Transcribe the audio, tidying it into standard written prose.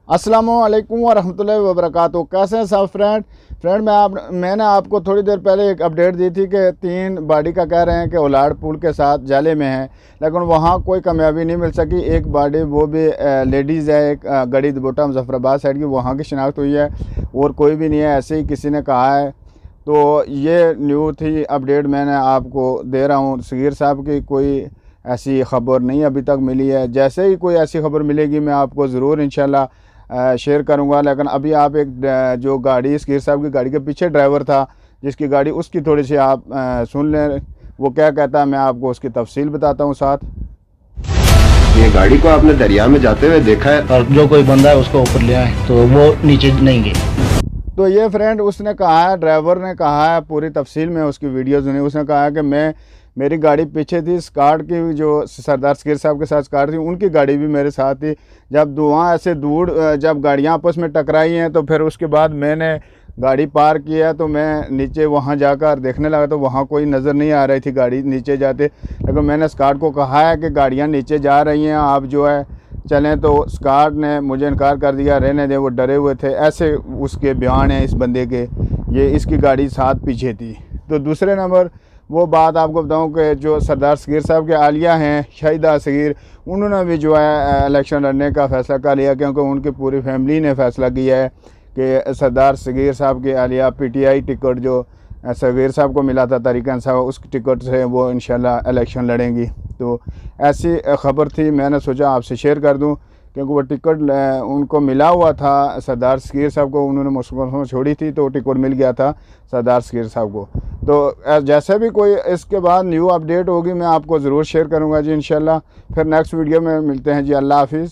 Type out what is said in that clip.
अस्सलामुअलैकुम वरहमतुल्लाहि वबरकातुहू। कैसे हैं सब फ्रेंड मैंने आपको थोड़ी देर पहले एक अपडेट दी थी कि 3 बॉडी का कह रहे हैं कि उलाड़ पुल के साथ जाले में है, लेकिन वहाँ कोई कामयाबी नहीं मिल सकी। एक बॉडी वो भी लेडीज़ है, एक गड़ी दबोटा मुजफ्फराबाद साइड की, वहाँ की शिनाख्त हुई है और कोई भी नहीं है, ऐसे ही किसी ने कहा है। तो ये न्यू थी अपडेट मैंने आपको दे रहा हूँ। सगीर साहब की कोई ऐसी ख़बर नहीं अभी तक मिली है। जैसे ही कोई ऐसी ख़बर मिलेगी मैं आपको ज़रूर इंशाल्लाह शेयर करूंगा। लेकिन अभी आप एक जो गाड़ी सगीर साहब की गाड़ी के पीछे ड्राइवर था जिसकी गाड़ी, उसकी थोड़ी सी आप सुन लें वो क्या कहता है। मैं आपको उसकी तफसील बताता हूँ साथ। ये गाड़ी को आपने दरिया में जाते हुए देखा है? और जो कोई बंदा है उसको ऊपर ले आए तो वो नीचे नहीं गए। तो ये फ्रेंड उसने कहा है, ड्राइवर ने कहा है, पूरी तफसील में उसकी वीडियो सुनी। उसने कहा है कि मेरी गाड़ी पीछे थी, स्कार्ट की जो सरदार सगीर साहब के साथ स्कार्ट थी, उनकी गाड़ी भी मेरे साथ थी। जब वहाँ ऐसे दूर जब गाड़ियाँ आपस में टकराई हैं तो फिर उसके बाद मैंने गाड़ी पार किया तो मैं नीचे वहाँ जाकर देखने लगा तो वहाँ कोई नज़र नहीं आ रही थी गाड़ी नीचे जाते। लेकिन मैंने स्कार्ट को कहा है कि गाड़ियाँ नीचे जा रही हैं, आप जो है चलें, तो स्कार्ट ने मुझे इनकार कर दिया, रहने दे, वो डरे हुए थे, ऐसे उसके बयान हैं इस बंदे के। ये इसकी गाड़ी साथ पीछे थी। तो दूसरे नंबर वो बात आपको बताऊं कि जो सरदार सगीर साहब के आलिया हैं शाहिदा सगीर, उन्होंने भी जो है इलेक्शन लड़ने का फ़ैसला कर लिया, क्योंकि उनकी पूरी फैमिली ने फ़ैसला किया है कि सरदार सगीर साहब के आलिया PTI टिकट जो सगीर साहब को मिला था तहरीक इंसाफ, उस टिकट से वो इंशाल्लाह इलेक्शन लड़ेंगी। तो ऐसी ख़बर थी, मैंने सोचा आपसे शेयर कर दूं, क्योंकि वो टिकट उनको मिला हुआ था सरदार सगीर साहब को, उन्होंने मुश्किल छोड़ी थी तो टिकट मिल गया था सरदार सगीर साहब को। तो जैसे भी कोई इसके बाद न्यू अपडेट होगी मैं आपको ज़रूर शेयर करूँगा जी इंशाल्लाह। फिर नेक्स्ट वीडियो में मिलते हैं जी। अल्लाह हाफिज़।